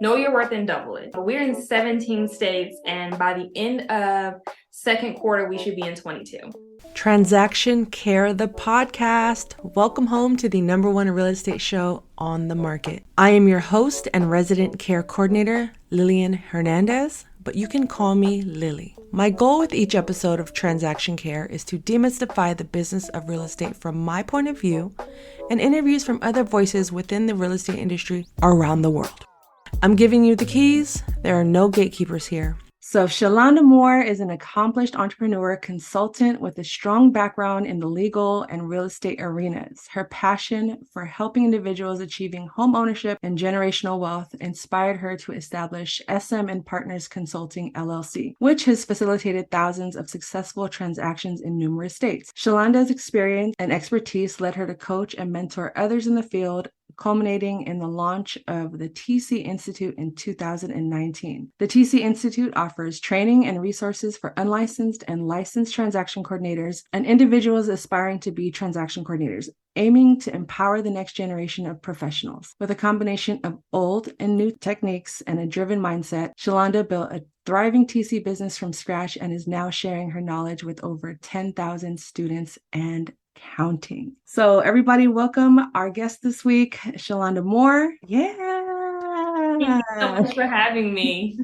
Know your worth and double it. We're in 17 states, and by the end of second quarter, we should be in 22. Transaction Care, the podcast. Welcome home to the #1 real estate show on the market. I am your host and resident care coordinator, Lillian Hernandez, but you can call me Lily. My goal with each episode of Transaction Care is to demystify the business of real estate from my point of view and interviews from other voices within the real estate industry around the world. I'm giving you the keys. There are no gatekeepers here. So Shalonda Moore is an accomplished entrepreneur consultant with a strong background in the legal and real estate arenas. Her passion for helping individuals achieving home ownership and generational wealth inspired her to establish SM and Partners Consulting LLC, which has facilitated thousands of successful transactions in numerous states. Shalonda's experience and expertise led her to coach and mentor others in the field, culminating in the launch of the TC Institute in 2019. The TC Institute offers training and resources for unlicensed and licensed transaction coordinators and individuals aspiring to be transaction coordinators, aiming to empower the next generation of professionals. With a combination of old and new techniques and a driven mindset, Shalonda built a thriving TC business from scratch and is now sharing her knowledge with over 10,000 students and counting. So everybody, welcome our guest this week, Shalonda Moore. Thank you so much for having me.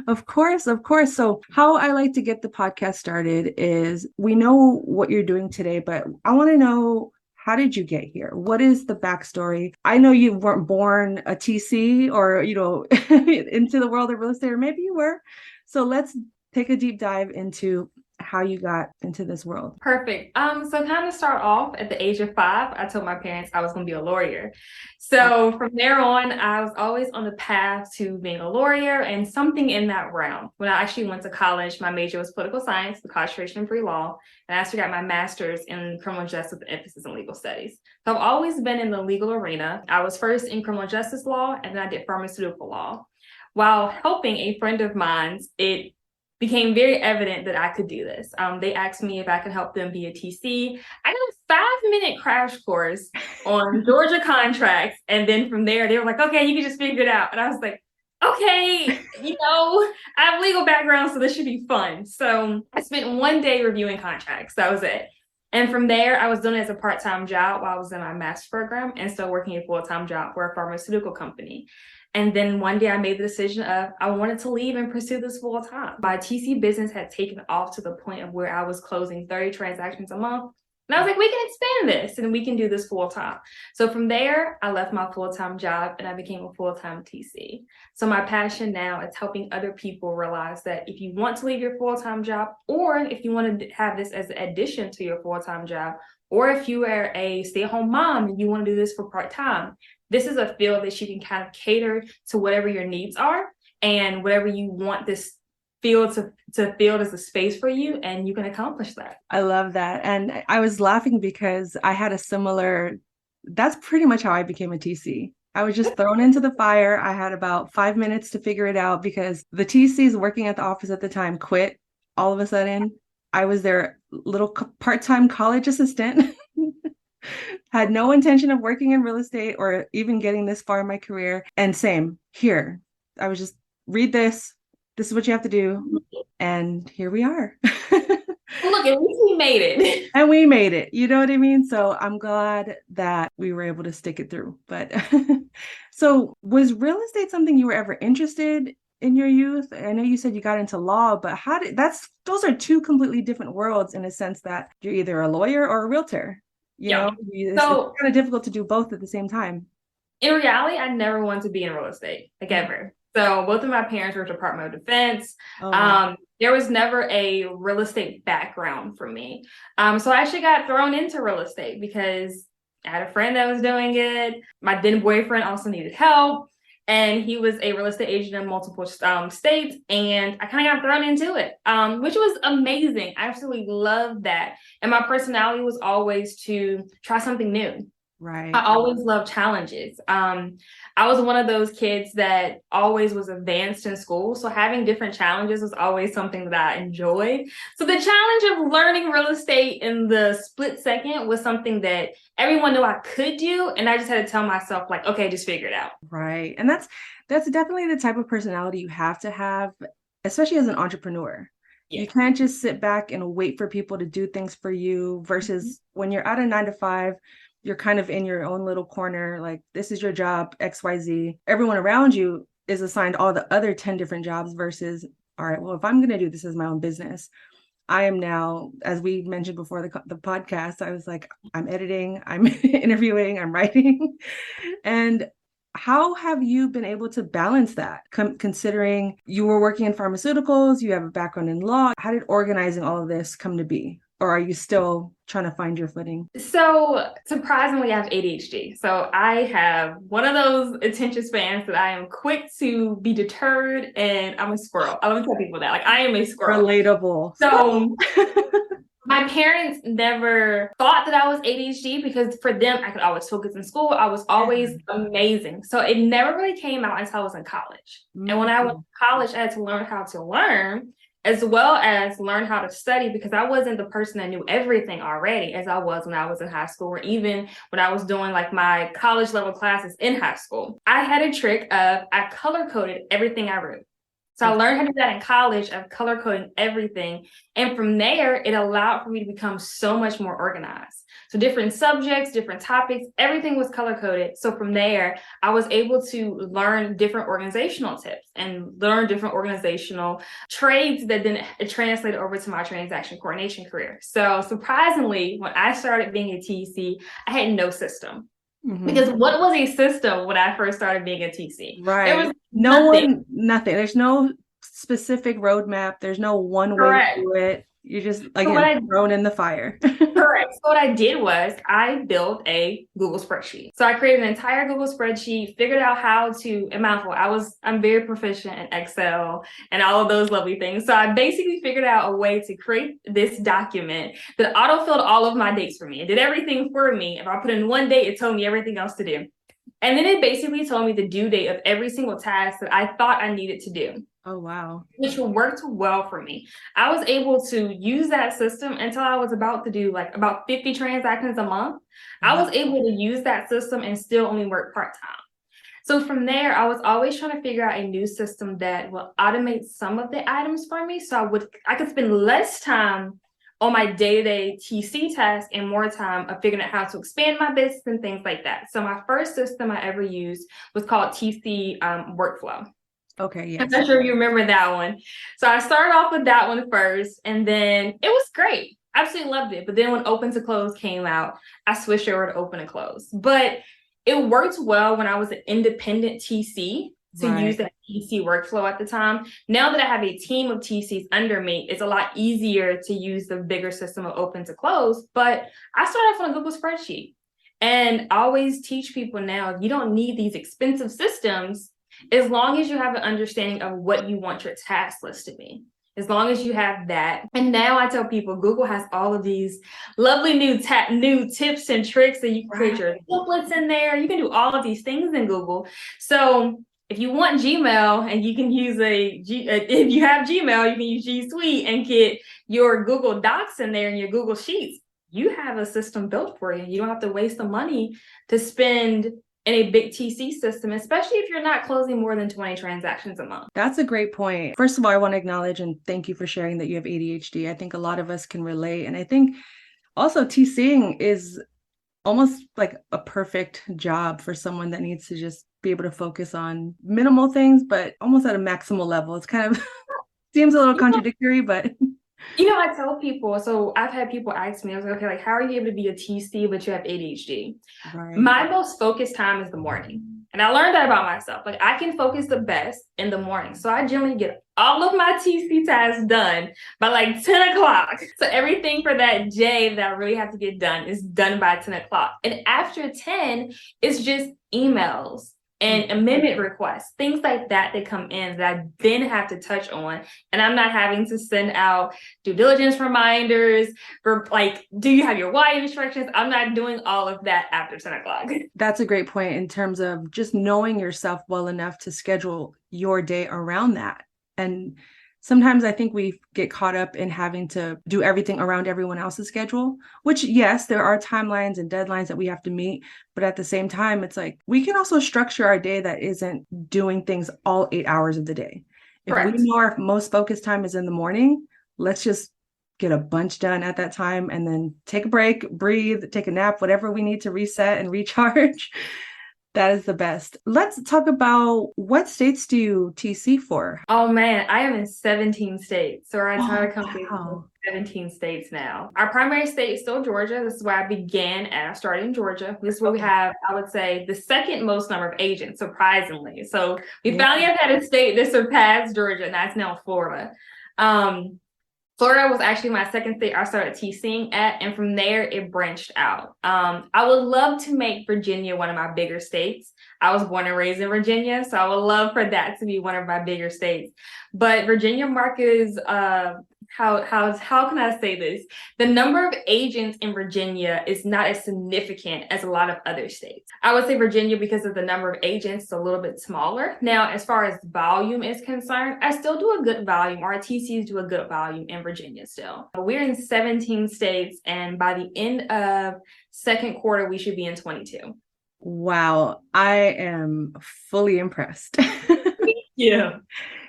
Of course. So how I like to get the podcast started is we know what you're doing today, but I want to know, how did you get here? What is the backstory? I know you weren't born a TC or, into the world of real estate, or maybe you were. So let's take a deep dive into how you got into this world. Perfect. So kind of start off at the age of 5, I told my parents I was going to be a lawyer. So from there on, I was always on the path to being a lawyer and something in that realm. When I actually went to college, my major was political science with concentration in pre-law, and I actually got my master's in criminal justice with emphasis in legal studies. So I've always been in the legal arena. I was first in criminal justice law, and then I did pharmaceutical law. While helping a friend of mine's, it became very evident that I could do this. They asked me if I could help them be a TC. I got a 5-minute crash course on Georgia contracts. And then from there, they were like, okay, you can just figure it out. And I was like, okay, I have legal background, so this should be fun. So I spent one day reviewing contracts. That was it. And from there, I was doing it as a part-time job while I was in my master's program and still working a full-time job for a pharmaceutical company. And then one day I made the decision of I wanted to leave and pursue this full time. My TC business had taken off to the point of where I was closing 30 transactions a month. And I was like, we can expand this and we can do this full time. So from there, I left my full-time job and I became a full-time TC. So my passion now is helping other people realize that if you want to leave your full-time job, or if you want to have this as an addition to your full-time job, or if you are a stay-at-home mom and you want to do this for part-time, this is a field that you can kind of cater to whatever your needs are and whatever you want this field to field as a space for you, and you can accomplish that. I love that. And I was laughing because I had that's pretty much how I became a TC. I was just thrown into the fire. I had about 5 minutes to figure it out because the TCs working at the office at the time quit all of a sudden. I was their little part-time college assistant. Had no intention of working in real estate or even getting this far in my career. And same here. I was just, read this. This is what you have to do. And here we are. Look, at least we made it. And we made it. You know what I mean? So I'm glad that we were able to stick it through. But so was real estate something you were ever interested in your youth? I know you said you got into law, but those are two completely different worlds in a sense that you're either a lawyer or a realtor. It's kind of difficult to do both at the same time. In reality, I never wanted to be in real estate, like ever. So both of my parents were Department of Defense. There was never a real estate background for me. So I actually got thrown into real estate because I had a friend that was doing it. My then boyfriend also needed help. And he was a real estate agent in multiple states. And I kind of got thrown into it, which was amazing. I absolutely loved that. And my personality was always to try something new. Right. I always loved challenges. I was one of those kids that always was advanced in school. So having different challenges was always something that I enjoyed. So the challenge of learning real estate in the split second was something that everyone knew I could do. And I just had to tell myself, like, okay, just figure it out. Right. And that's definitely the type of personality you have to have, especially as an entrepreneur. Yeah. You can't just sit back and wait for people to do things for you versus when you're at a 9 to 5, you're kind of in your own little corner, like this is your job, XYZ. Everyone around you is assigned all the other 10 different jobs versus, all right, well, if I'm going to do this as my own business, I am now, as we mentioned before the podcast, I was like, I'm editing, I'm interviewing, I'm writing. And how have you been able to balance that, considering you were working in pharmaceuticals, you have a background in law? How did organizing all of this come to be? Or are you still trying to find your footing? So surprisingly, I have ADHD. So I have one of those attention spans that I am quick to be deterred, and I'm a squirrel. I love to tell people that. Like, I am a squirrel. Relatable. So my parents never thought that I was ADHD because for them, I could always focus in school. I was always amazing. So it never really came out until I was in college. And when I went to college, I had to learn how to learn as well as learn how to study because I wasn't the person that knew everything already as I was when I was in high school or even when I was doing like my college level classes in high school. I had a trick of I color coded everything I wrote. So I learned how to do that in college of color coding everything. And from there, it allowed for me to become so much more organized. So different subjects, different topics, everything was color coded. So from there, I was able to learn different organizational tips and learn different organizational trades that then translated over to my transaction coordination career. So surprisingly, when I started being a TC, I had no system. Because what was a system when I first started being a TC? Right. There was nothing. Nothing. There's no specific roadmap. There's no one way to do it. You're just, again, thrown in the fire. Correct. So what I did was I built a Google spreadsheet. So I created an entire Google spreadsheet, figured out how to, and mouthful, I'm very proficient in Excel and all of those lovely things. So I basically figured out a way to create this document that auto-filled all of my dates for me. It did everything for me. If I put in one date, it told me everything else to do. And then it basically told me the due date of every single task that I thought I needed to do. Oh, wow. Which worked well for me. I was able to use that system until I was about to do like about 50 transactions a month. I was able to use that system and still only work part-time. So from there, I was always trying to figure out a new system that will automate some of the items for me. So I could spend less time on my day-to-day TC tasks and more time of figuring out how to expand my business and things like that. So my first system I ever used was called TC Workflow. Okay, yes. I'm not sure if you remember that one. So I started off with that one first, and then it was great. Absolutely loved it. But then when Open to Close came out, I switched over to Open to Close. But it worked well when I was an independent TC to use that TC workflow at the time. Now that I have a team of TCs under me, it's a lot easier to use the bigger system of Open to Close. But I started off on a Google spreadsheet. And I always teach people now, you don't need these expensive systems as long as you have an understanding of what you want your task list to be. As long as you have that. And now I tell people Google has all of these lovely new tips and tricks that you can create your templates in there. You can do all of these things in Google. So if you want Gmail and you can use if you have Gmail, you can use G Suite and get your Google Docs in there and your Google Sheets. You have a system built for you. You don't have to waste the money to spend in a big TC system, especially if you're not closing more than 20 transactions a month. That's a great point. First of all, I want to acknowledge and thank you for sharing that you have ADHD. I think a lot of us can relate. And I think also TCing is almost like a perfect job for someone that needs to just be able to focus on minimal things, but almost at a maximal level. It's kind of seems a little contradictory, but I tell people, so I've had people ask me, I was like, okay, like, how are you able to be a TC, but you have ADHD? Right. My most focused time is the morning. And I learned that about myself. Like, I can focus the best in the morning. So I generally get all of my TC tasks done by like 10 o'clock. So everything for that day that I really have to get done is done by 10 o'clock. And after 10, it's just emails, and amendment requests, things like that come in that I then have to touch on. And I'm not having to send out due diligence reminders for like, do you have your why instructions? I'm not doing all of that after 10 o'clock. That's a great point in terms of just knowing yourself well enough to schedule your day around that. And sometimes I think we get caught up in having to do everything around everyone else's schedule, which, yes, there are timelines and deadlines that we have to meet. But at the same time, it's like we can also structure our day that isn't doing things all 8 hours of the day. If Correct. we know our most focused time is in the morning, let's just get a bunch done at that time and then take a break, breathe, take a nap, whatever we need to reset and recharge. That is the best. Let's talk about what states do you TC for? Oh man, I am in 17 states. So our entire company is Wow. in 17 states now. Our primary state is still Georgia. This is where I began at. I started in Georgia. This is where we have, I would say, the second most number of agents, surprisingly. So we finally have had a state that surpassed Georgia, and that's now Florida. Florida was actually my second state I started TCing at, and from there it branched out. I would love to make Virginia one of my bigger states. I was born and raised in Virginia, so I would love for that to be one of my bigger states. But Virginia market is how can I say this? The number of agents in Virginia is not as significant as a lot of other states. I would say Virginia, because of the number of agents, is a little bit smaller. Now, as far as volume is concerned, I still do a good volume. Our TCs do a good volume in Virginia still. We're in 17 states, and by the end of second quarter, we should be in 22. Wow, I am fully impressed. Yeah.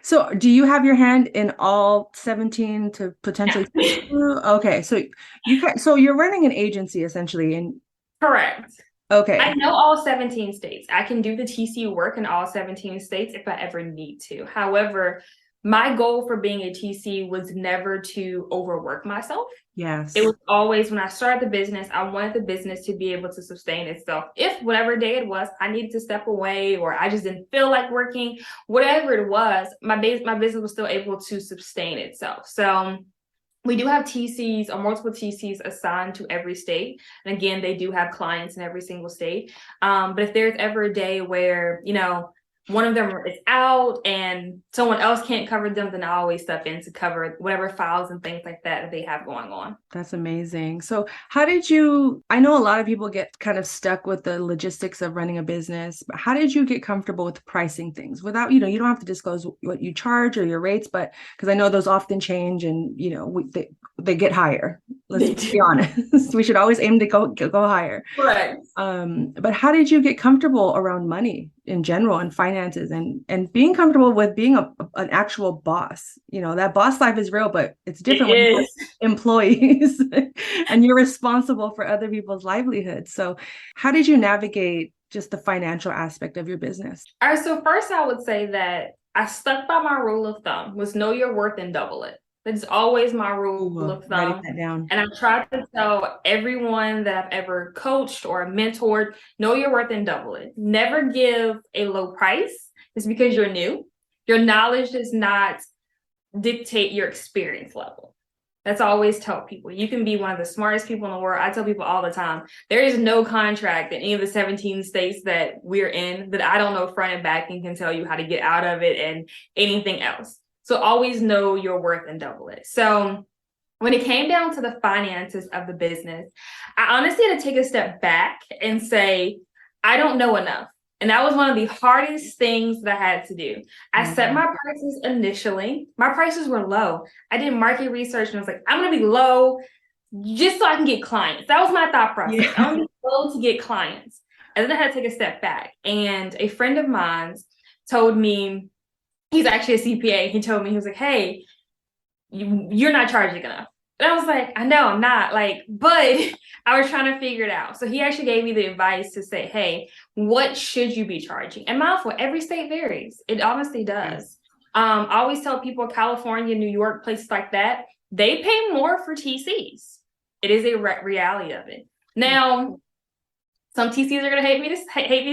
So do you have your hand in all 17 to potentially? Okay, so you're running an agency essentially, and Correct. okay. I know all 17 states. I can do the TC work in all 17 states if I ever need to. However, my goal for being a TC was never to overwork myself. Yes. It was always, when I started the business, I wanted the business to be able to sustain itself. If whatever day it was, I needed to step away, or I just didn't feel like working, whatever it was, my business was still able to sustain itself. So we do have TCs or multiple TCs assigned to every state. And again, they do have clients in every single state. But if there's ever a day where, one of them is out and someone else can't cover them, then I always step in to cover whatever files and things like that they have going on. That's amazing. So I know a lot of people get kind of stuck with the logistics of running a business, but how did you get comfortable with pricing things without, you don't have to disclose what you charge or your rates, but because I know those often change and, they get higher. Let's be honest. We should always aim to go higher. Right. But how did you get comfortable around money in general and finances and being comfortable with being an actual boss? That boss life is real, but it's different when you have employees and you're responsible for other people's livelihoods. So how did you navigate just the financial aspect of your business? All right. So first I would say that I stuck by my rule of thumb was know your worth and double it. That's always my rule of thumb. Writing that down. And I've tried to tell everyone that I've ever coached or mentored, know your worth and double it. Never give a low price just because you're new. Your knowledge does not dictate your experience level. That's always tell people. You can be one of the smartest people in the world. I tell people all the time, there is no contract in any of the 17 states that we're in that I don't know front and back and can tell you how to get out of it and anything else. So always know your worth and double it. So when it came down to the finances of the business, I honestly had to take a step back and say, I don't know enough. And that was one of the hardest things that I had to do. I set my prices initially. My prices were low. I did market research and I was like, I'm going to be low just so I can get clients. That was my thought process. I'm going to be low to get clients. And then I had to take a step back. And a friend of mine told me, he's actually a CPA. He told me, he was like, hey, you're not charging enough. And I was like, I know I'm not, but I was trying to figure it out. So he actually gave me the advice to say, hey, what should you be charging? And mindful, every state varies. It honestly does. I always tell people California, New York, places like that, they pay more for TCs. It is a reality of it. Now, some TCs are going to hate me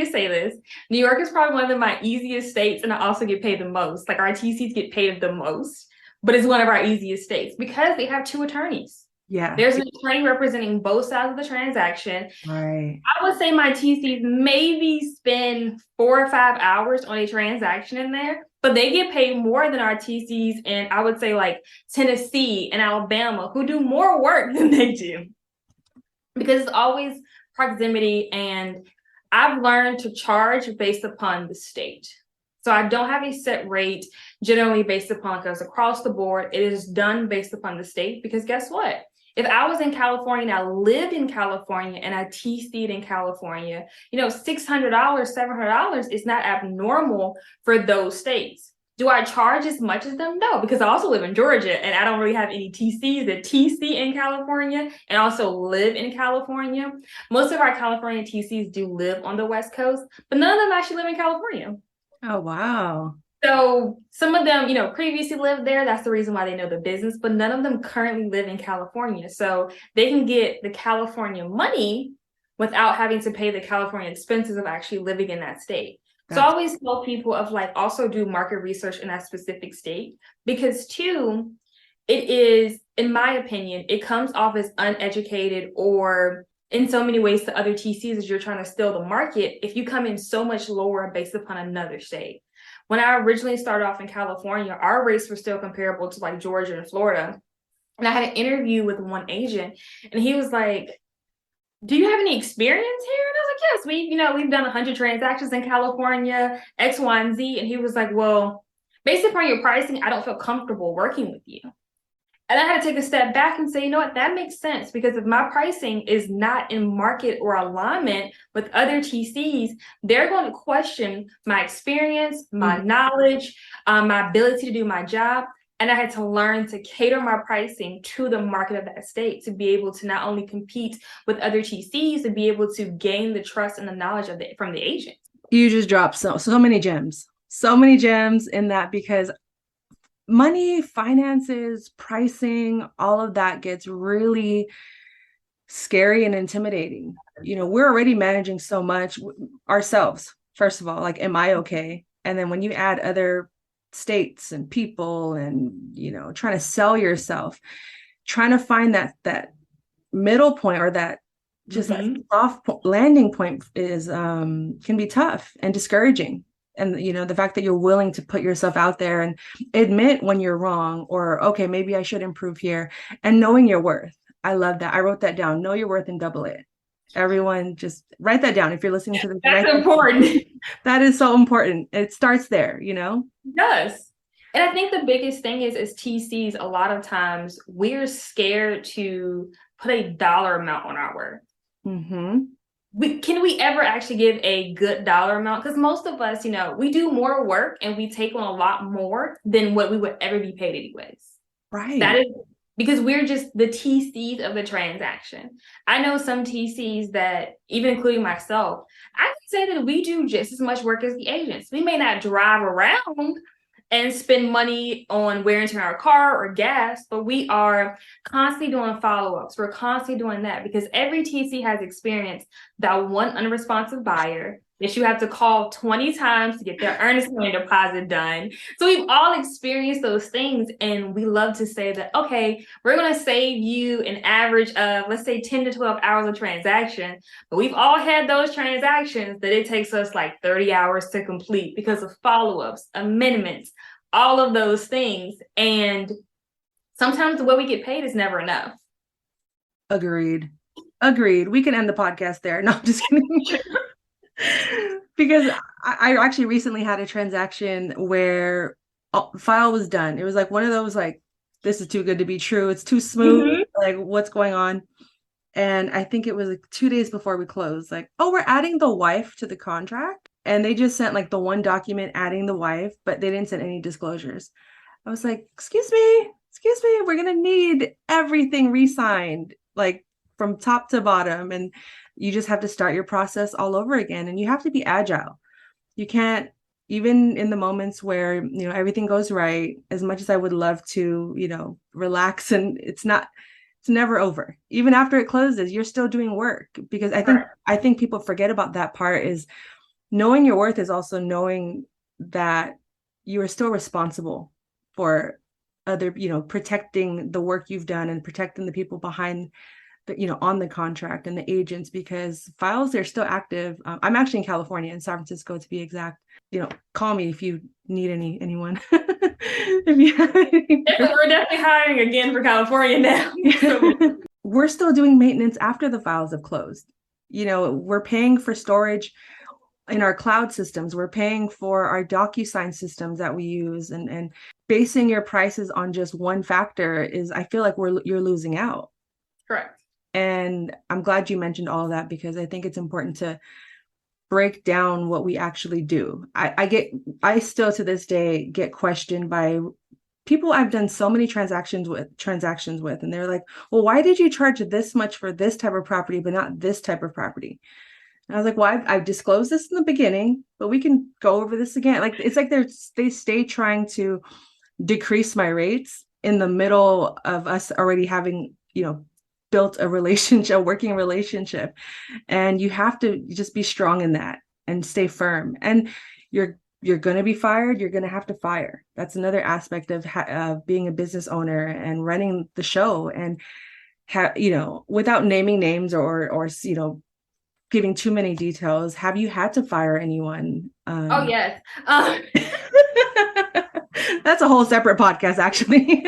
to say this. New York is probably one of my easiest states, and I also get paid the most. Our TCs get paid the most, but it's one of our easiest states because they have 2 attorneys. Yeah. There's an attorney representing both sides of the transaction. Right. I would say my TCs maybe spend 4 or 5 hours on a transaction in there, but they get paid more than our TCs in, I would say, like Tennessee and Alabama, who do more work than they do, because it's always proximity. And I've learned to charge based upon the state. So I don't have a set rate generally based upon, because across the board, it is done based upon the state. Because guess what? If I was in California and I lived in California and I TC'd in California, $600, $700 is not abnormal for those states. Do I charge as much as them? No, because I also live in Georgia and I don't really have any TCs that TC in California and also live in California. Most of our California TCs do live on the West Coast, but none of them actually live in California. Oh, wow. So some of them, previously lived there. That's the reason why they know the business, but none of them currently live in California. So they can get the California money without having to pay the California expenses of actually living in that state. So I always tell people of also do market research in that specific state, because too, it is, in my opinion, it comes off as uneducated, or in so many ways to other TCs as you're trying to steal the market if you come in so much lower based upon another state. When I originally started off in California, our rates were still comparable to like Georgia and Florida. And I had an interview with one agent and he was like, do you have any experience here? And I was like, yes, we've done 100 transactions in California, X, Y, and Z. And he was like, well, based upon your pricing, I don't feel comfortable working with you. And I had to take a step back and say, you know what, that makes sense, because if my pricing is not in market or alignment with other TCs, they're going to question my experience, my knowledge, my ability to do my job. And I had to learn to cater my pricing to the market of that state to be able to not only compete with other TCs, to be able to gain the trust and the knowledge from the agent. You just dropped so many gems in that, because money, finances, pricing, all of that gets really scary and intimidating. We're already managing so much ourselves. First of all, like, am I okay? And then when you add other states and people and, trying to sell yourself, trying to find that middle point, or that just that soft landing point is can be tough and discouraging. And the fact that you're willing to put yourself out there and admit when you're wrong, or okay, maybe I should improve here, and knowing your worth. I love that. I wrote that down. Know your worth and double it. Everyone just write that down. If you're listening to this, that's important. That is so important. It starts there, It does. And I think the biggest thing is, as TCs, a lot of times we're scared to put a dollar amount on our worth. Can we ever actually give a good dollar amount? Because most of us, we do more work and we take on a lot more than what we would ever be paid anyways. Right. That is because we're just the TCs of the transaction. I know some TCs that, even including myself, I can say that we do just as much work as the agents. We may not drive around and spend money on wear and tear on our car or gas, but we are constantly doing follow-ups. We're constantly doing that, because every TC has experienced that one unresponsive buyer that you have to call 20 times to get their earnest money deposit done. So we've all experienced those things, and we love to say that, okay, we're going to save you an average of, let's say, 10 to 12 hours of transaction. But we've all had those transactions that it takes us like 30 hours to complete because of follow-ups, amendments, all of those things. And sometimes the way we get paid is never enough. Agreed. We can end the podcast there. No, I'm just kidding. Because I actually recently had a transaction where file was done. It was like one of those, like, this is too good to be true. It's too smooth. Like, what's going on? And I think it was like 2 days before we closed, like, oh, we're adding the wife to the contract. And they just sent like the one document adding the wife, but they didn't send any disclosures. I was like, excuse me, we're going to need everything re-signed, like from top to bottom. And you just have to start your process all over again. And you have to be agile. You can't, even in the moments where, everything goes right, as much as I would love to, relax, and it's never over. Even after it closes, you're still doing work, because I think people forget about that part. Is knowing your worth is also knowing that you are still responsible for other, protecting the work you've done and protecting the people behind the, on the contract and the agents, because files are still active. I'm actually in California, in San Francisco to be exact. Call me if you need anyone. If you have We're definitely hiring again for California now. So, we're still doing maintenance after the files have closed. We're paying for storage in our cloud systems. We're paying for our DocuSign systems that we use, and basing your prices on just one factor is, I feel like you're losing out. correct. And I'm glad you mentioned all of that, because I think it's important to break down what we actually do. I still to this day get questioned by people I've done so many transactions with, and they're like, well, why did you charge this much for this type of property, but not this type of property? And I was like, well, I've disclosed this in the beginning, but we can go over this again. Like, it's like they stay trying to decrease my rates in the middle of us already having, built a relationship, a working relationship. And you have to just be strong in that and stay firm. And you're going to be fired. You're going to have to fire. That's another aspect of being a business owner and running the show. And without naming names or giving too many details, have you had to fire anyone? Oh, yes. That's a whole separate podcast, actually.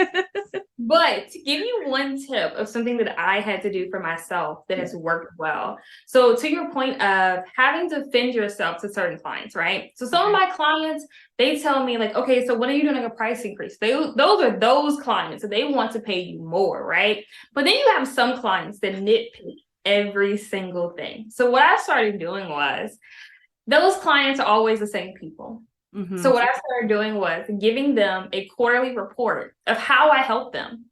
But to give you one tip of something that I had to do for myself that has worked well. So to your point of having to defend yourself to certain clients, right? So some of my clients, they tell me like, okay, so when are you doing a price increase? Those are those clients, so they want to pay you more, right? But then you have some clients that nitpick every single thing. So what I started doing was, those clients are always the same people. Mm-hmm. So what I started doing was giving them a quarterly report of how I help them.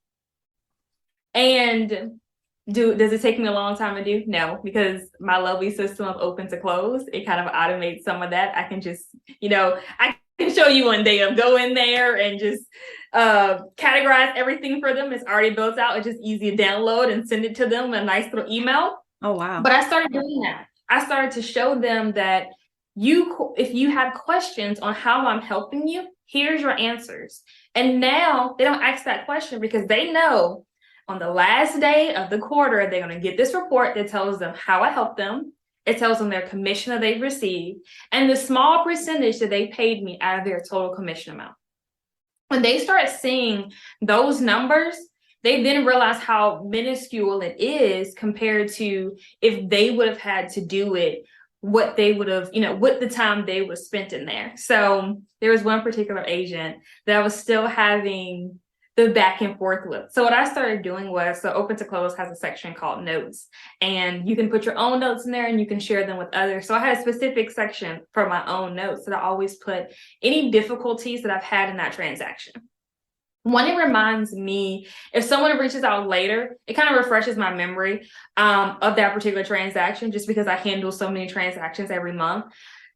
And does it take me a long time to do? No, because my lovely system of open to close, it kind of automates some of that. I can just, I can show you one day of go in there and just categorize everything for them. It's already built out. It's just easy to download and send it to them in a nice little email. Oh, wow. But I started doing that. I started to show them that if you have questions on how I'm helping you, here's your answers. And now they don't ask that question because they know on the last day of the quarter, they're going to get this report that tells them how I helped them. It tells them their commission that they've received and the small percentage that they paid me out of their total commission amount. When they start seeing those numbers, they then realize how minuscule it is compared to if they would have had to do it, what they would have, what the time they would have spent in there. So there was one particular agent that I was still having the back and forth with. So what I started doing was, so Open to Close has a section called notes, and you can put your own notes in there and you can share them with others. So I had a specific section for my own notes that I always put any difficulties that I've had in that transaction. One, it reminds me, if someone reaches out later, it kind of refreshes my memory of that particular transaction, just because I handle so many transactions every month.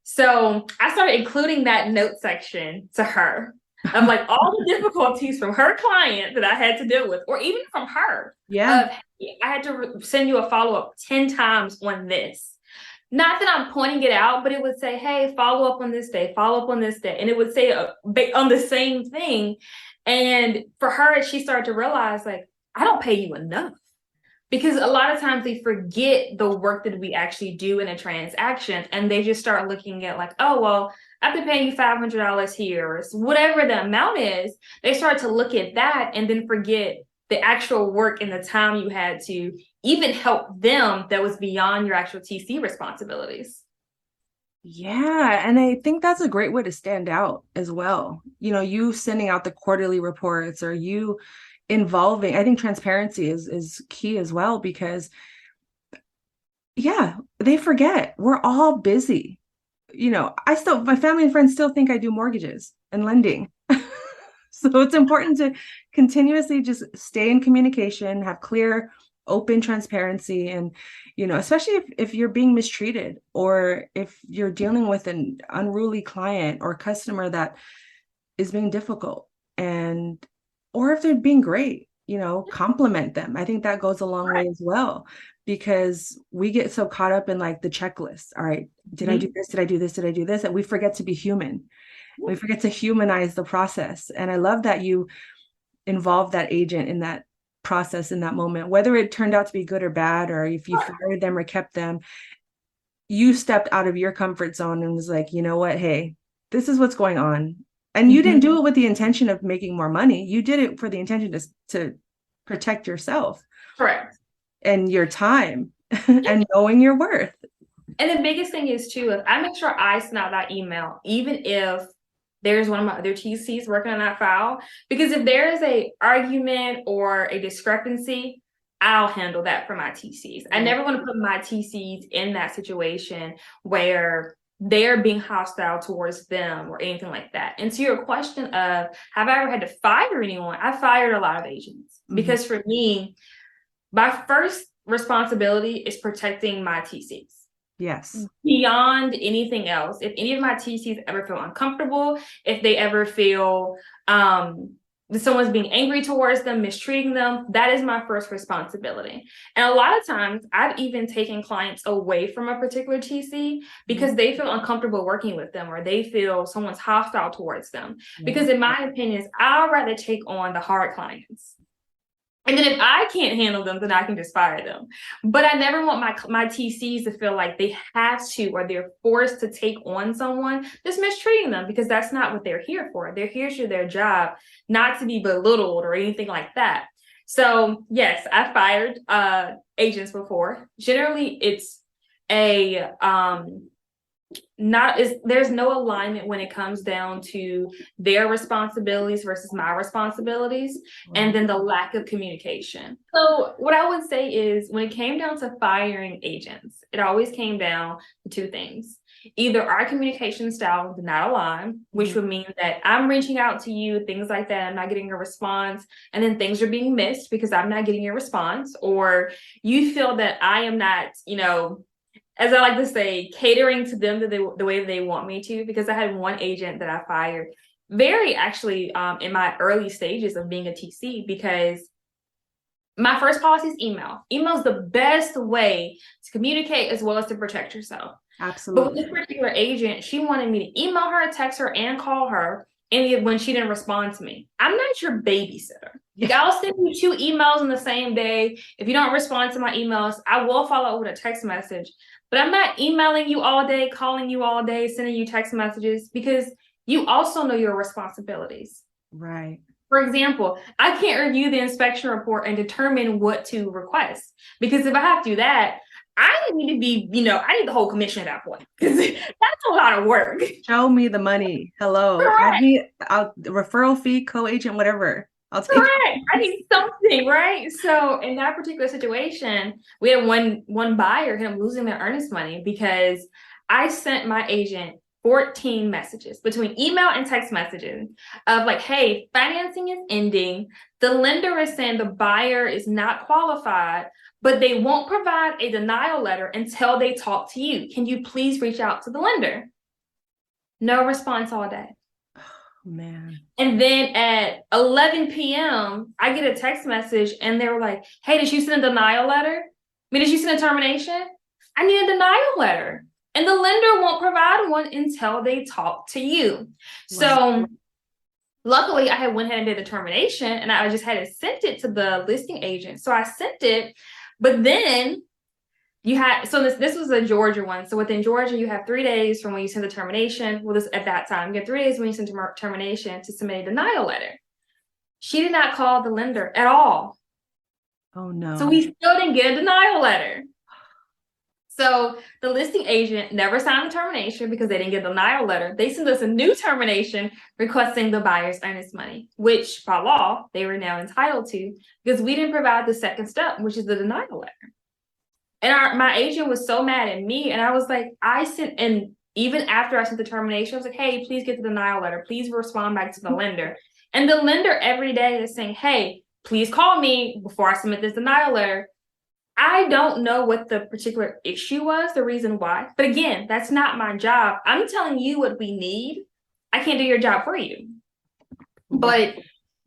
So I started including that note section to her of like all the difficulties from her client that I had to deal with, or even from her. Yeah. I had to send you a follow-up 10 times on this. Not that I'm pointing it out, but it would say, hey, follow up on this day, follow up on this day. And it would say on the same thing. And for her, she started to realize, like, I don't pay you enough. Because a lot of times they forget the work that we actually do in a transaction. And they just start looking at like, oh, well, I have to pay you $500 here, or whatever the amount is. They start to look at that and then forget the actual work and the time you had to even help them that was beyond your actual TC responsibilities. Yeah. And I think that's a great way to stand out as well. You sending out the quarterly reports, or you involving, I think transparency is key as well, because they forget we're all busy. My family and friends still think I do mortgages and lending. So it's important to continuously just stay in communication, have clear, open transparency, and especially if you're being mistreated, or if you're dealing with an unruly client or customer that is being difficult, or if they're being great, compliment them. I think that goes a long way as well, because we get so caught up in like the checklist. All right, did I do this? Did I do this? Did I do this? And we forget to be human. We forget to humanize the process. And I love that you involve that agent in that process, in that moment, whether it turned out to be good or bad, or if you fired them or kept them, you stepped out of your comfort zone and was like, you know what, hey, this is what's going on. And you didn't do it with the intention of making more money. You did it for the intention to protect yourself. Correct. And your time and knowing your worth. And the biggest thing is too, if I make sure I send out that email, even if there's one of my other TCs working on that file, because if there is a argument or a discrepancy, I'll handle that for my TCs. I never want to put my TCs in that situation where they're being hostile towards them or anything like that. And to your question of, have I ever had to fire anyone? I fired a lot of agents because for me, my first responsibility is protecting my TCs. Yes. Beyond anything else, if any of my TCs ever feel uncomfortable, if they ever feel that someone's being angry towards them, mistreating them, that is my first responsibility. And a lot of times I've even taken clients away from a particular TC because they feel uncomfortable working with them, or they feel someone's hostile towards them. Because in my opinion, I'd rather take on the hard clients. And then if I can't handle them, then I can just fire them. But I never want my TCs to feel like they have to, or they're forced to take on someone just mistreating them, because that's not what they're here for. They're here to do their job, not to be belittled or anything like that. So yes, I fired agents before. Generally, it's a there's no alignment when it comes down to their responsibilities versus my responsibilities, and then the lack of communication. So what I would say is, when it came down to firing agents, it always came down to two things. Either our communication style did not align, which would mean that I'm reaching out to you, things like that, I'm not getting a response, and then things are being missed because I'm not getting a response, or you feel that I am not, as I like to say, catering to them the way they want me to. Because I had one agent that I fired very actually in my early stages of being a TC, because my first policy is email. Email is the best way to communicate as well as to protect yourself. Absolutely. But with this particular agent, she wanted me to email her, text her, and call her when she didn't respond to me. I'm not your babysitter. I'll send you 2 emails in the same day. If you don't respond to my emails, I will follow up with a text message. But I'm not emailing you all day, calling you all day, sending you text messages, because you also know your responsibilities. Right. For example, I can't review the inspection report and determine what to request, because if I have to do that, I need to be, I need the whole commission at that point, because that's a lot of work. Show me the money. Hello. I need a referral fee, co-agent, whatever. I'll take it. I need something, right? So in that particular situation, we had one buyer, him losing their earnest money, because I sent my agent 14 messages between email and text messages of like, hey, financing is ending. The lender is saying the buyer is not qualified, but they won't provide a denial letter until they talk to you. Can you please reach out to the lender? No response all day. Man. And then at 11 p.m., I get a text message and they were like, hey, did you send a denial letter? Did you send a termination? I need a denial letter. And the lender won't provide one until they talk to you. Right. So luckily, I had went ahead and did a termination, and I just had sent it to the listing agent. So I sent it, but then this was a Georgia one. So within Georgia, you have 3 days from when you send the termination. Well, at that time, you have 3 days when you send termination to submit a denial letter. She did not call the lender at all. Oh no. So we still didn't get a denial letter. So the listing agent never signed the termination because they didn't get a denial letter. They sent us a new termination requesting the buyer's earnest money, which by law, they were now entitled to, because we didn't provide the second step, which is the denial letter. And my agent was so mad at me. And I was like, and even after I sent the termination, I was like, hey, please get the denial letter. Please respond back to the lender. And the lender every day is saying, hey, please call me before I submit this denial letter. I don't know what the particular issue was, the reason why. But again, that's not my job. I'm telling you what we need. I can't do your job for you. But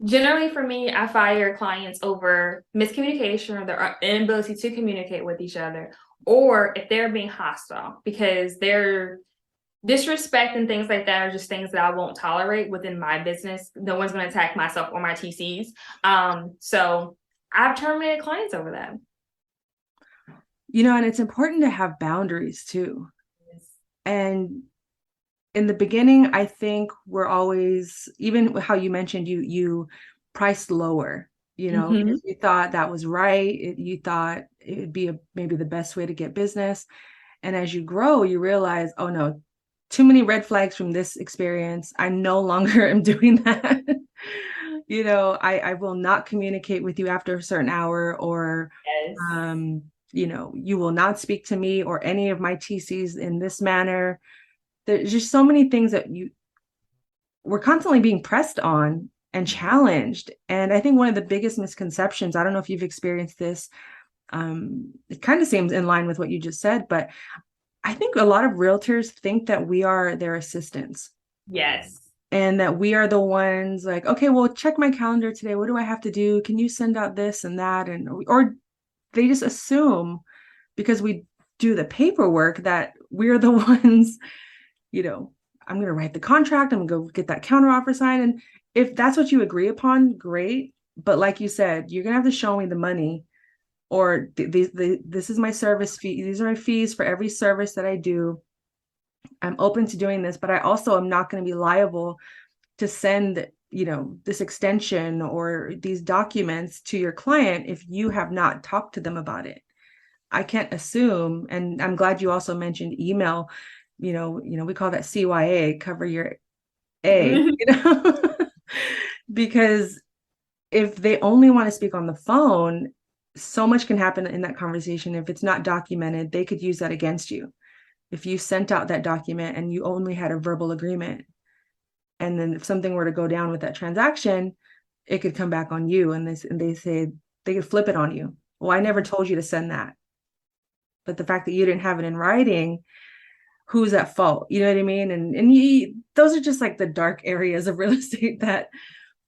generally for me, I fire clients over miscommunication or their inability to communicate with each other, or if they're being hostile because they're disrespect and things like that are just things that I won't tolerate within my business. No one's going to attack myself or my TCs. So I've terminated clients over that. And it's important to have boundaries too. And in the beginning, I think we're always, even how you mentioned, you priced lower, because you thought that was right. You thought it would be maybe the best way to get business. And as you grow, you realize, oh no, too many red flags from this experience. I no longer am doing that. I will not communicate with you after a certain hour, or, Yes. you will not speak to me or any of my TCs in this manner. There's just so many things that we're constantly being pressed on and challenged. And I think one of the biggest misconceptions, I don't know if you've experienced this, it kind of seems in line with what you just said, but I think a lot of realtors think that we are their assistants. Yes. And that we are the ones like, okay, well, check my calendar today. What do I have to do? Can you send out this and that? Or they just assume because we do the paperwork that we're the ones, I'm going to write the contract. I'm going to go get that counter offer signed. And if that's what you agree upon, great. But like you said, you're going to have to show me the money, or this is my service fee. These are my fees for every service that I do. I'm open to doing this, but I also am not going to be liable to send, this extension or these documents to your client if you have not talked to them about it. I can't assume. And I'm glad you also mentioned email. We call that CYA, cover your A, because if they only want to speak on the phone, so much can happen in that conversation. If it's not documented, they could use that against you. If you sent out that document and you only had a verbal agreement, and then if something were to go down with that transaction, it could come back on you. And they say they could flip it on you. Well, I never told you to send that. But the fact that you didn't have it in writing, who's at fault? You know what I mean? And those are just like the dark areas of real estate that.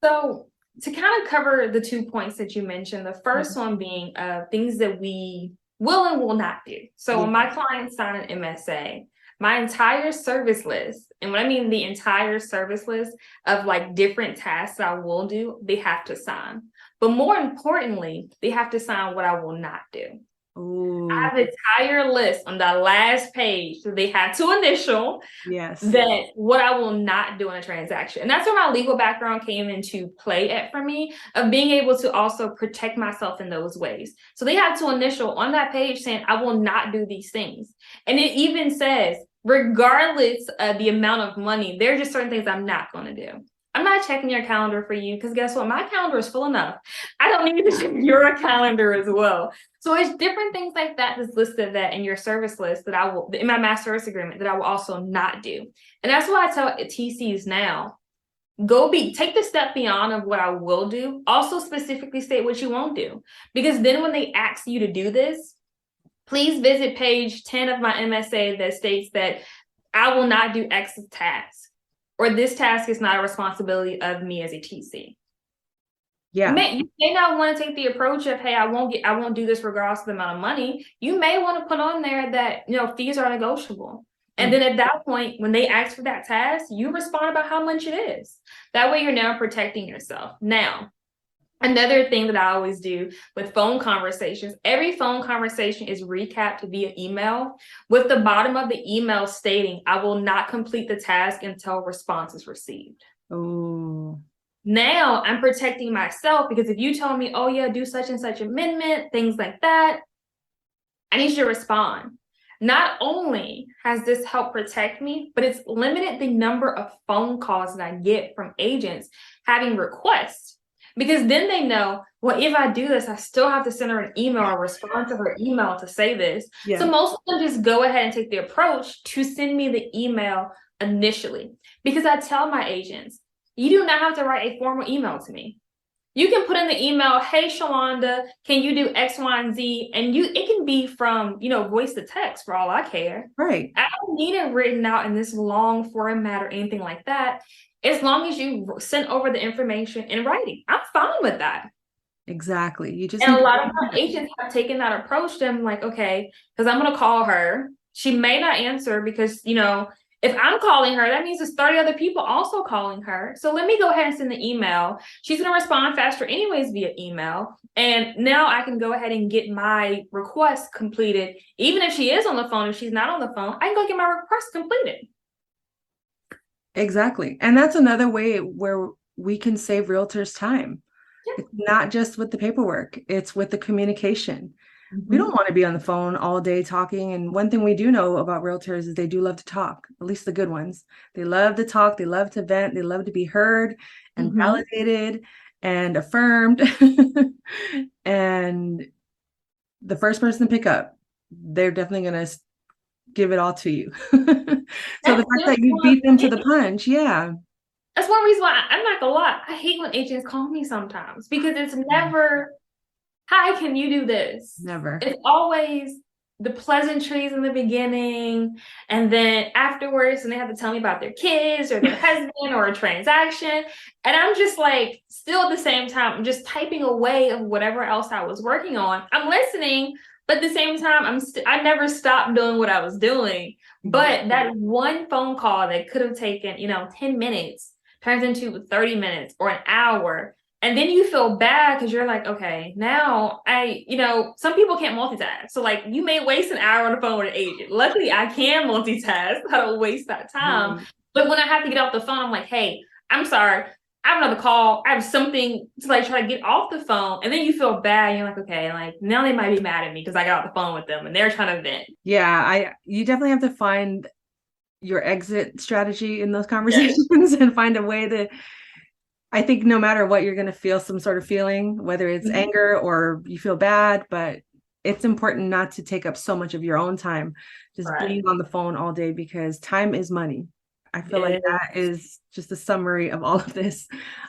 So to kind of cover the 2 points that you mentioned, the first one being things that we will and will not do. So when my clients sign an MSA, my entire service list, and when I mean the entire service list of like different tasks I will do, they have to sign. But more importantly, they have to sign what I will not do. Ooh. I have an entire list on the last page. So they have to initial that what I will not do in a transaction. And that's where my legal background came into play for me, of being able to also protect myself in those ways. So they have to initial on that page saying, I will not do these things. And it even says, regardless of the amount of money, there are just certain things I'm not going to do. I'm not checking your calendar for you because guess what? My calendar is full enough. I don't need to check your calendar as well. So it's different things like that that's listed that in your service list that I will, in my master service agreement, that I will also not do. And that's why I tell TCs now, take the step beyond of what I will do. Also specifically state what you won't do. Because then when they ask you to do this, please visit page 10 of my MSA that states that I will not do X task. Or this task is not a responsibility of me as a TC. Yeah. You may not want to take the approach of, hey, I won't do this regardless of the amount of money. You may want to put on there that, fees are negotiable. And then at that point, when they ask for that task, you respond about how much it is. That way you're now protecting yourself. Now, another thing that I always do with phone conversations, every phone conversation is recapped via email with the bottom of the email stating, I will not complete the task until response is received. Oh. Now I'm protecting myself, because if you tell me, oh yeah, do such and such amendment, things like that, I need you to respond. Not only has this helped protect me, but it's limited the number of phone calls that I get from agents having requests. Because then they know, well, if I do this, I still have to send her an email or respond to her email to say this. Yeah. So most of them just go ahead and take the approach to send me the email initially. Because I tell my agents, you do not have to write a formal email to me. You can put in the email, hey, Shalonda, can you do X, Y, and Z? And it can be from, voice to text for all I care. Right. I don't need it written out in this long format or anything like that. As long as you send over the information in writing, I'm fine with that. Exactly. And a lot of my agents have taken that approach. I'm like, okay, because I'm going to call her. She may not answer because, If I'm calling her, that means there's 30 other people also calling her. So let me go ahead and send the email. She's going to respond faster anyways via email. And now I can go ahead and get my request completed. Even if she is on the phone, if she's not on the phone, I can go get my request completed. Exactly. And that's another way where we can save realtors time. Yeah. It's not just with the paperwork, it's with the communication. We Mm-hmm. don't want to be on the phone all day talking. And one thing we do know about realtors is they do love to talk, at least the good ones. They love to talk, they love to vent, they love to be heard and Mm-hmm. validated and affirmed. And the first person to pick up, they're definitely going to give it all to you. So the That's fact just that you one beat them to thing. the punch, yeah, That's one reason why I'm not gonna lie. I hate when agents call me sometimes because it's never, hi, can you do this? never. It's always the pleasantries in the beginning, and then afterwards, and they have to tell me about their kids or their husband or a transaction. And I'm just like, still at the same time, I'm just typing away of whatever else I was working on. I'm listening, but at the same time, I never stopped doing what I was doing. But that one phone call that could have taken, 10 minutes turns into 30 minutes or an hour. And then you feel bad because you're like, okay, now some people can't multitask. So like you may waste an hour on the phone with an agent. Luckily, I can multitask. I don't waste that time. Right. But when I have to get off the phone, I'm like, hey, I'm sorry. I have another call. I have something to like try to get off the phone. And then you feel bad. You're like, okay, like now they might be mad at me because I got off the phone with them and they're trying to vent. Yeah, you definitely have to find your exit strategy in those Yes. conversations and find a way to, I think no matter what, you're going to feel some sort of feeling, whether it's Mhm. anger or you feel bad, but it's important not to take up so much of your own time just Right. being on the phone all day because time is money. I feel like Yes. that is just a summary of all of this.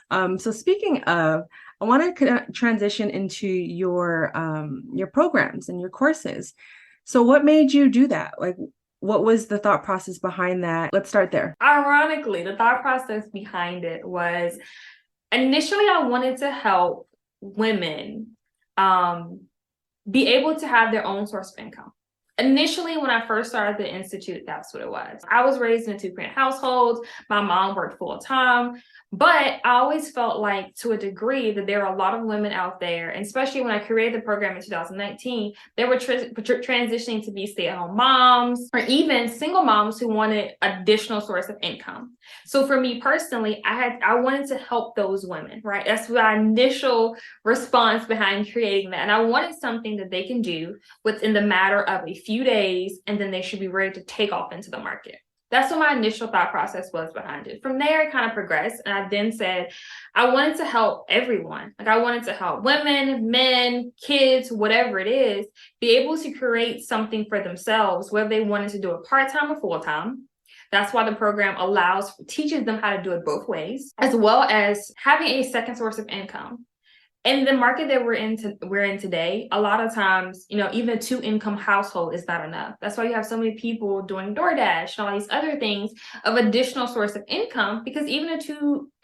So speaking of, I want to transition into your programs and your courses. So what made you do that? Like, what was the thought process behind that? Let's start there. Ironically, the thought process behind it was initially I wanted to help women um, be able to have their own source of income. Initially, when I first started the Institute, that's what it was. I was raised in a two-parent household. My mom worked full time, but I always felt like to a degree that there are a lot of women out there, and especially when I created the program in 2019, they were transitioning to be stay-at-home moms or even single moms who wanted additional source of income. So for me personally, I wanted to help those women, right? That's my initial response behind creating that. And I wanted something that they can do within the matter of a few days, and then they should be ready to take off into the market. That's what my initial thought process was behind it. From there, it kind of progressed. And I then said, I wanted to help everyone. Like I wanted to help women, men, kids, whatever it is, be able to create something for themselves, whether they wanted to do it part-time or full-time. That's why the program teaches them how to do it both ways, as well as having a second source of income. In the market that we're in today, a lot of times, even a two-income household is not enough. That's why you have so many people doing DoorDash and all these other things of additional source of income, because even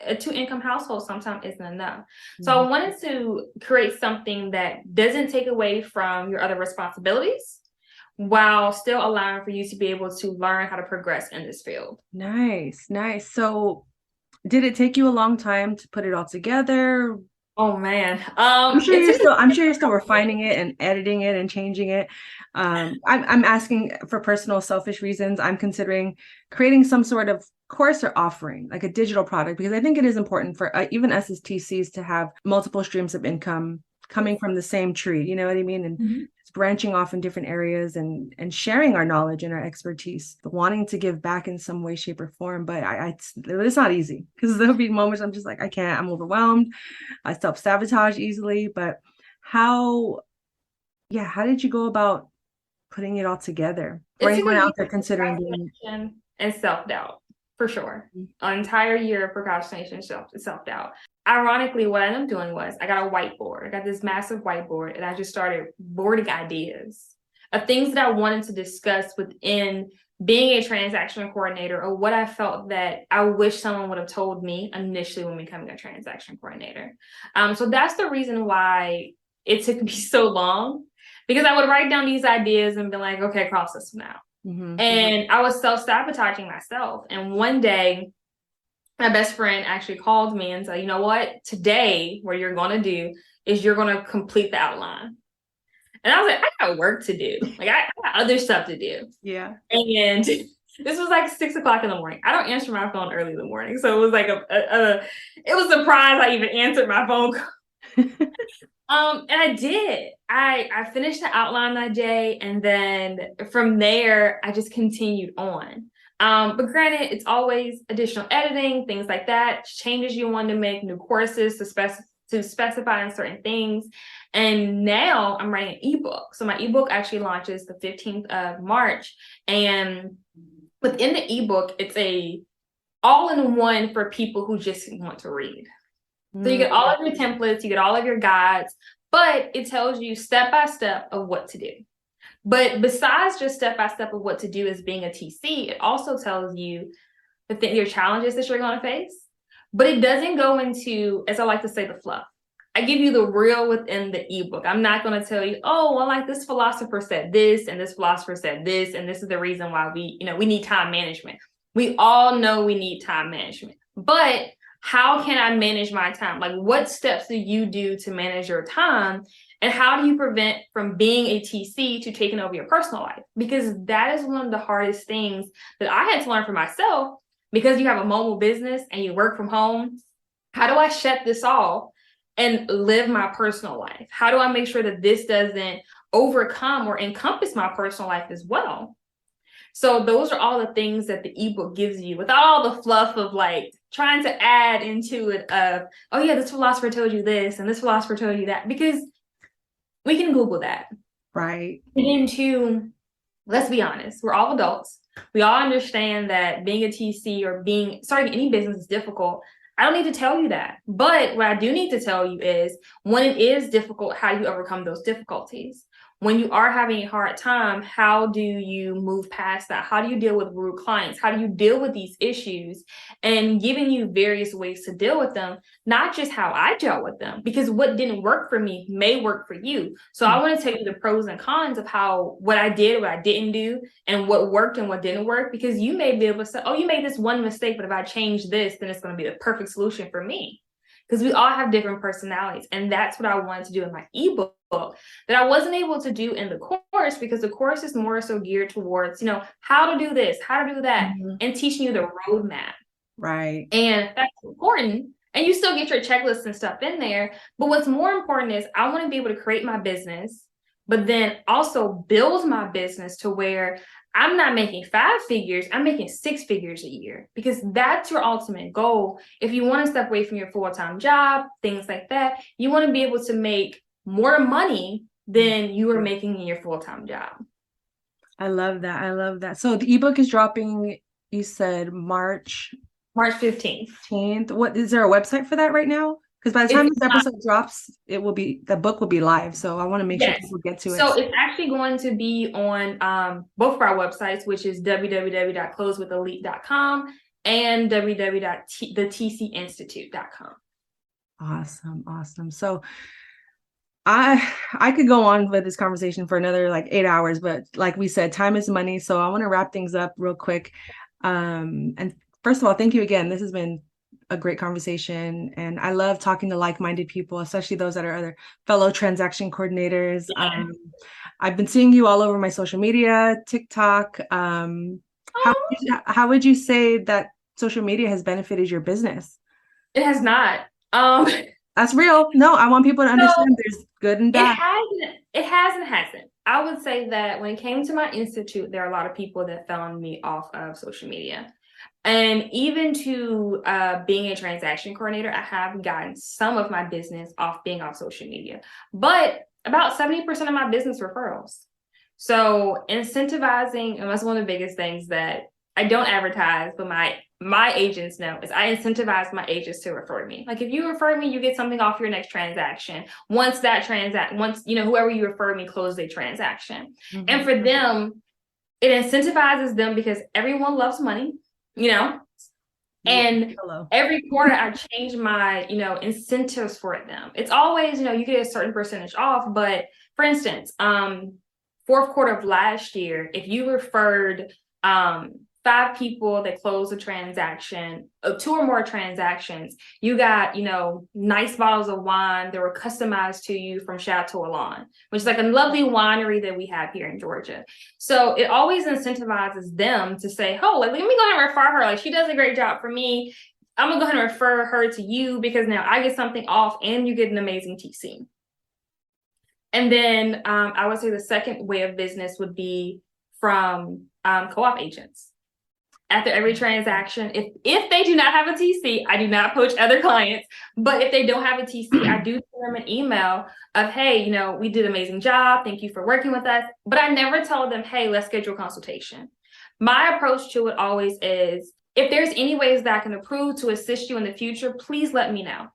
a two-income household sometimes isn't enough. So I wanted to create something that doesn't take away from your other responsibilities while still allowing for you to be able to learn how to progress in this field. Nice, nice. So did it take you a long time to put it all together? Oh man. I'm It's sure you're still refining it and editing it and changing it. I'm asking for personal selfish reasons. I'm considering creating some sort of course or offering, like a digital product, because I think it is important for even us as TCs to have multiple streams of income coming from the same tree. You know what I mean? And Mhm. branching off in different areas and sharing our knowledge and our expertise, wanting to give back in some way, shape, or form. But it's not easy because there'll be moments I'm just like, I can't, I'm overwhelmed. I self-sabotage easily. But how did you go about putting it all together for It took a anyone year out there of considering doing procrastination and self-doubt, for sure. it? An entire year of procrastination and self-doubt. Ironically, what I ended up doing was I got a whiteboard. I got this massive whiteboard, and I just started boarding ideas of things that I wanted to discuss within being a transaction coordinator, or what I felt that I wish someone would have told me initially when becoming a transaction coordinator. So that's the reason why it took me so long, because I would write down these ideas and be like, okay, cross this one out. And I was self-sabotaging myself. And one day, my best friend actually called me and said, you know what? Today, what you're going to do is you're going to complete the outline. And I was like, I got work to do. Like, I got other stuff to do. Yeah. And this was like 6 o'clock in the morning. I don't answer my phone early in the morning. So it was like it was a surprise I even answered my phone call. And I did. I finished the outline that day, and then from there, I just continued on. But granted, it's always additional editing, things like that, changes you want to make, new courses to specify in certain things. And now I'm writing an ebook. So my ebook actually launches the 15th of March. And within the ebook, it's a all-in-one for people who just want to read. So you get all of your templates, you get all of your guides, but it tells you step by step of what to do. But besides just step by step of what to do as being a TC, it also tells you your challenges that you're going to face. But it doesn't go into, as I like to say, the fluff. I give you the real within the ebook. I'm not going to tell you, oh, well, like this philosopher said this, and this philosopher said this, and this is the reason why we need time management. We all know we need time management, but how can I manage my time? Like, what steps do you do to manage your time? And how do you prevent from being a TC to taking over your personal life? Because that is one of the hardest things that I had to learn for myself, because you have a mobile business and you work from home. How do I shut this off and live my personal life? How do I make sure that this doesn't overcome or encompass my personal life as well? So those are all the things that the ebook gives you, without all the fluff of like trying to add into it of, oh yeah, this philosopher told you this and this philosopher told you that, because we can Google that. Right. Again, too, let's be honest, we're all adults. We all understand that being a TC or starting any business is difficult. I don't need to tell you that. But what I do need to tell you is when it is difficult, how you overcome those difficulties. When you are having a hard time, how do you move past that? How do you deal with rude clients? How do you deal with these issues? And giving you various ways to deal with them, not just how I dealt with them, because what didn't work for me may work for you. So I want to tell you the pros and cons of what I did, what I didn't do, and what worked and what didn't work, because you may be able to say, oh, you made this one mistake, but if I change this, then it's going to be the perfect solution for me. Because we all have different personalities. And that's what I wanted to do in my ebook that I wasn't able to do in the course, because the course is more so geared towards, how to do this, how to do that, and teaching you the roadmap. Right. And that's important. And you still get your checklists and stuff in there. But what's more important is I want to be able to create my business, but then also build my business to where I'm not making 5 figures, I'm making 6 figures a year, because that's your ultimate goal. If you want to step away from your full-time job, things like that, you want to be able to make more money than you are making in your full-time job. I love that. I love that. So the ebook is dropping, you said March 15th. What is there a website for that right now? Because by the time this episode drops, the book will be live. So I want to make sure people get to it. So it's actually going to be on both of our websites, which is www.closewithelite.com and www.thetcinstitute.com. Awesome. So I could go on with this conversation for another like 8 hours, but like we said, time is money. So I want to wrap things up real quick. And first of all, thank you again. This has been a great conversation, and I love talking to like-minded people, especially those that are other fellow transaction coordinators. I've been seeing you all over my social media, TikTok. How would you say that social media has benefited your business? It has not. That's real. No, I want people to understand there's good and bad. It hasn't. I would say that when it came to my institute, there are a lot of people that found me off of social media. And even to being a transaction coordinator, I have gotten some of my business off being off social media, but about 70% of my business referrals. So incentivizing, and that's one of the biggest things that I don't advertise, but my agents know, is I incentivize my agents to refer me. Like, if you refer me, you get something off your next transaction. Once whoever you refer me closes a transaction. And for them, it incentivizes them because everyone loves money. And every quarter I change my, incentives for them. It's always, you get a certain percentage off. But for instance, for fourth quarter of last year, if you referred 5 people that closed a transaction, 2 or more transactions, you got, nice bottles of wine that were customized to you from Chateau Alon, which is like a lovely winery that we have here in Georgia. So it always incentivizes them to say, oh, like, let me go ahead and refer her. Like, she does a great job for me. I'm gonna go ahead and refer her to you because now I get something off and you get an amazing TC. And then I would say the second way of business would be from co-op agents. After every transaction, if they do not have a TC, I do not poach other clients. But if they don't have a TC, I do send them an email of, hey, we did an amazing job. Thank you for working with us. But I never tell them, hey, let's schedule a consultation. My approach to it always is, if there's any ways that I can improve to assist you in the future, please let me know.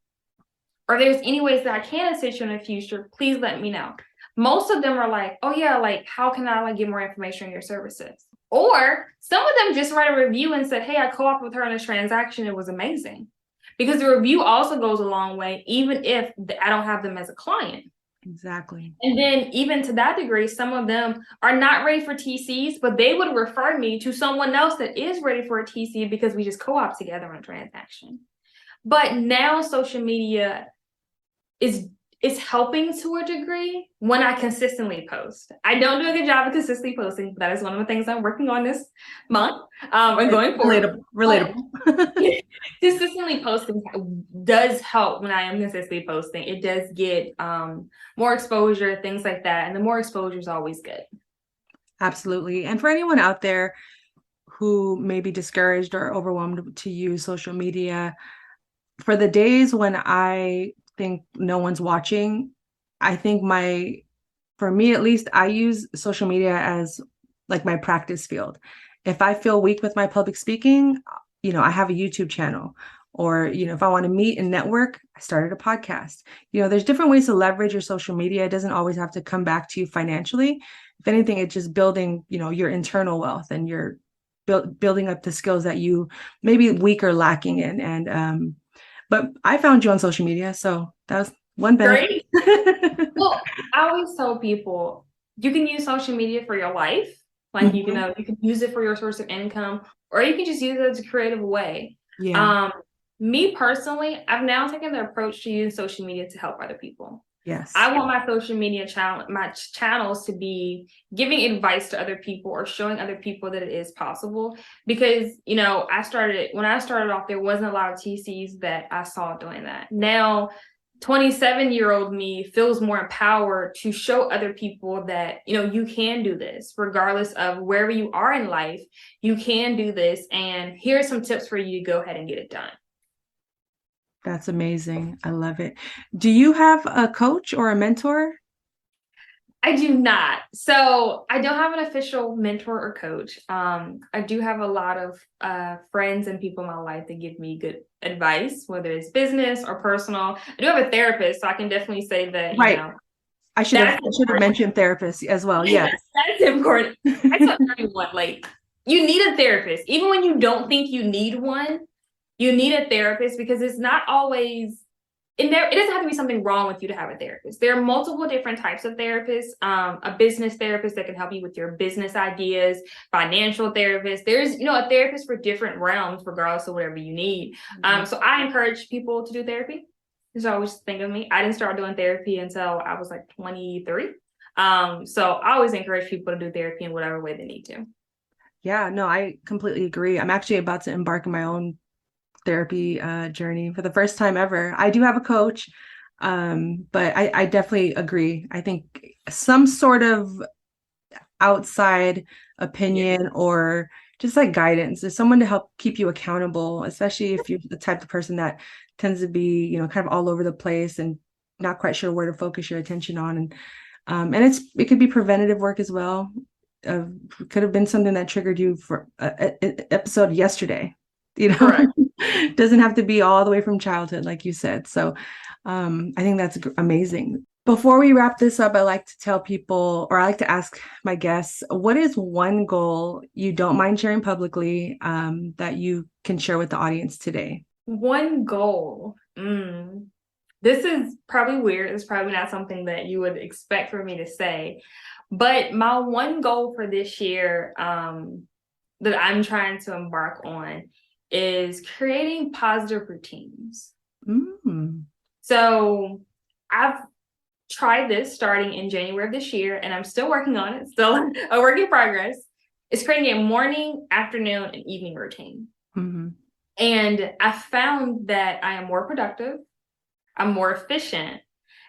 Or if there's any ways that I can assist you in the future, please let me know. Most of them are like, oh yeah, like, how can I get more information on your services? Or some of them just write a review and said, hey, I co-opted with her in a transaction. It was amazing. Because the review also goes a long way, even if I don't have them as a client. Exactly. And then even to that degree, some of them are not ready for TCs, but they would refer me to someone else that is ready for a TC because we just co-op together on a transaction. But now social media is helping to a degree when I consistently post. I don't do a good job of consistently posting, but that is one of the things I'm working on this month and going forward. Relatable. Consistently posting does help when I am consistently posting. It does get more exposure, things like that. And the more exposure is always good. Absolutely. And for anyone out there who may be discouraged or overwhelmed to use social media, for the days when I think no one's watching, I think for me at least, I use social media as like my practice field. If I feel weak with my public speaking, I have a YouTube channel. Or, if I want to meet and network, I started a podcast. There's different ways to leverage your social media. It doesn't always have to come back to you financially. If anything, it's just building, your internal wealth, and you're building up the skills that you may be weak or lacking in. And but I found you on social media, so that was one benefit. Great. Well, I always tell people you can use social media for your life. Like, you can use it for your source of income, or you can just use it as a creative way. Yeah. Me personally, I've now taken the approach to use social media to help other people. Yes. I want my social media channels to be giving advice to other people or showing other people that it is possible. Because, when I started off, there wasn't a lot of TCs that I saw doing that. Now, 27-year-old me feels more empowered to show other people that, you can do this regardless of wherever you are in life. You can do this. And here are some tips for you to go ahead and get it done. That's amazing. I love it. Do you have a coach or a mentor? I do not. So I don't have an official mentor or coach. I do have a lot of friends and people in my life that give me good advice, whether it's business or personal. I do have a therapist, so I can definitely say that, Right. I should have mentioned therapist as well. Yes. That's important. I tell everyone, like, you need a therapist. Even when you don't think you need one, you need a therapist, because it's not always it doesn't have to be something wrong with you to have a therapist. There are multiple different types of therapists. A business therapist that can help you with your business ideas, financial therapist. There's, a therapist for different realms, regardless of whatever you need. So I encourage people to do therapy. There's always think of me. I didn't start doing therapy until I was like 23. So I always encourage people to do therapy in whatever way they need to. Yeah, no, I completely agree. I'm actually about to embark on my own therapy journey for the first time ever. I do have a coach, but I definitely agree. I think some sort of outside opinion or just like guidance is someone to help keep you accountable, especially if you're the type of person that tends to be, kind of all over the place and not quite sure where to focus your attention on. And it could be preventative work as well. Could have been something that triggered you for an episode yesterday. Correct. Doesn't have to be all the way from childhood, like you said. So I think that's amazing. Before we wrap this up, I like to tell people, or I like to ask my guests, what is one goal you don't mind sharing publicly that you can share with the audience today? One goal. This is probably weird. It's probably not something that you would expect for me to say. But my one goal for this year that I'm trying to embark on is creating positive routines. So I've tried this starting in January of this year, and I'm still working on it, still a work in progress. It's creating a morning, afternoon, and evening routine. And I found that I am more productive, I'm more efficient,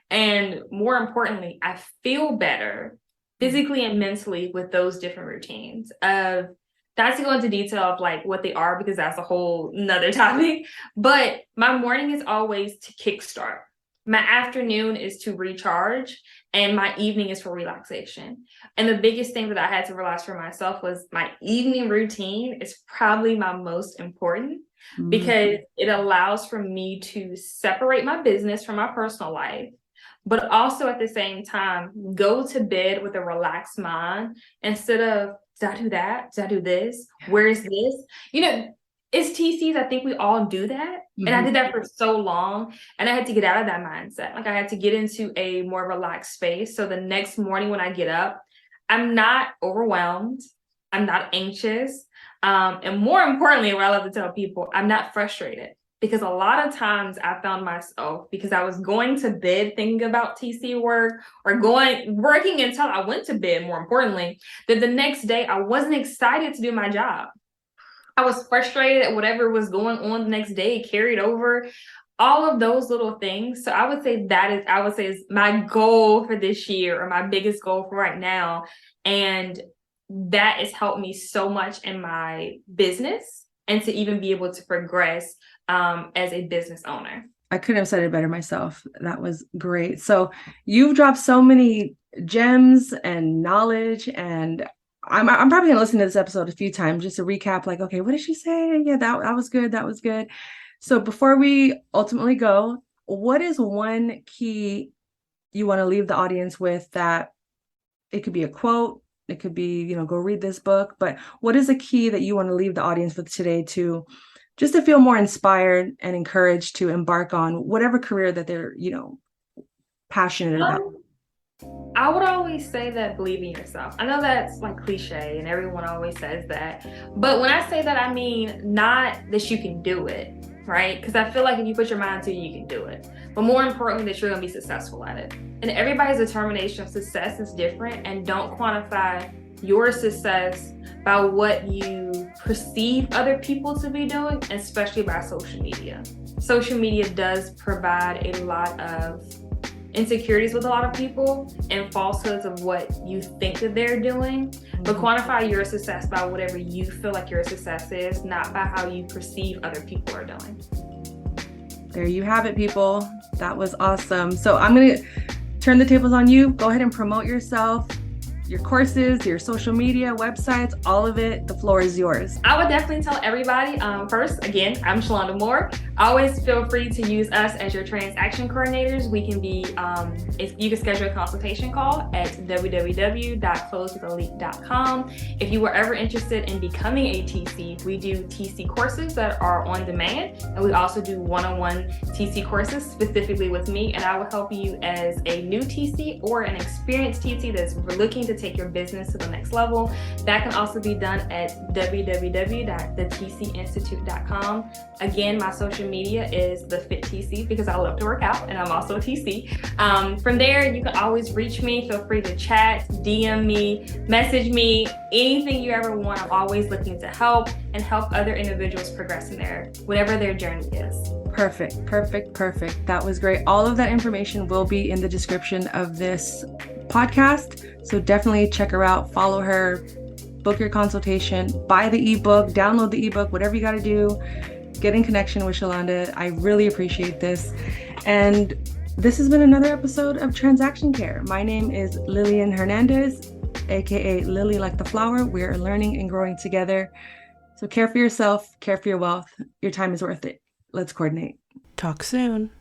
and more importantly, I feel better physically and mentally with those different routines. Not to go into detail of like what they are, because that's a whole nother topic, but my morning is always to kickstart. My afternoon is to recharge, and my evening is for relaxation. And the biggest thing that I had to realize for myself was my evening routine is probably my most important, because it allows for me to separate my business from my personal life, but also at the same time, go to bed with a relaxed mind instead of, did I do that? Did I do this? Where is this? You know, it's TCs. I think we all do that. And I did that for so long, and I had to get out of that mindset. Like, I had to get into a more relaxed space. So the next morning when I get up, I'm not overwhelmed. I'm not anxious. And more importantly, what I love to tell people, I'm not frustrated. Because a lot of times I found myself, because I was going to bed thinking about TC work, or working until I went to bed, more importantly, that the next day I wasn't excited to do my job. I was frustrated at whatever was going on the next day, carried over, all of those little things. So I would say is my goal for this year, or my biggest goal for right now. And that has helped me so much in my business, and to even be able to progress as a business owner. I couldn't have said it better myself. That was great. So you've dropped so many gems and knowledge, and I'm probably gonna listen to this episode a few times just to recap, like, okay, what did she say? Yeah, that was good. That was good. So before we ultimately go, what is one key you want to leave the audience with? That it could be a quote, it could be, go read this book, but what is a key that you want to leave the audience with today just to feel more inspired and encouraged to embark on whatever career that they're, passionate about? I would always say that believe in yourself. I know that's like cliche and everyone always says that, but when I say that, I mean not that you can do it, right? Because I feel like if you put your mind to it, you can do it. But more importantly, that you're going to be successful at it. And everybody's determination of success is different, and don't quantify your success by what you perceive other people to be doing, especially by social media. Social media does provide a lot of insecurities with a lot of people and falsehoods of what you think that they're doing, but quantify your success by whatever you feel like your success is, not by how you perceive other people are doing. There you have it, people. That was awesome. So I'm going to turn the tables on you. Go ahead and promote yourself, your courses, your social media, websites, all of it. The floor is yours. I would definitely tell everybody, first, again, I'm Shalonda Moore. Always feel free to use us as your transaction coordinators. We can be, if you can schedule a consultation call at www.closewithelite.com. If you were ever interested in becoming a TC, we do TC courses that are on demand, and we also do one-on-one TC courses specifically with me, and I will help you as a new TC or an experienced TC that's looking to take your business to the next level. That can also be done at www.thinstitute.com. Again, my social media is the Fit TC, because I love to work out and I'm also a TC. From there, you can always reach me. Feel free to chat, DM me, message me, anything you ever want. I'm always looking to help and help other individuals progress in whatever their journey is. Perfect. That was great. All of that information will be in the description of this podcast. So definitely check her out, follow her, book your consultation, buy the ebook, download the ebook, whatever you got to do. Get in connection with Shalonda. I really appreciate this. And this has been another episode of Transaction Care. My name is Lillian Hernandez, aka Lily like the flower. We are learning and growing together. So care for yourself, care for your wealth. Your time is worth it. Let's coordinate. Talk soon.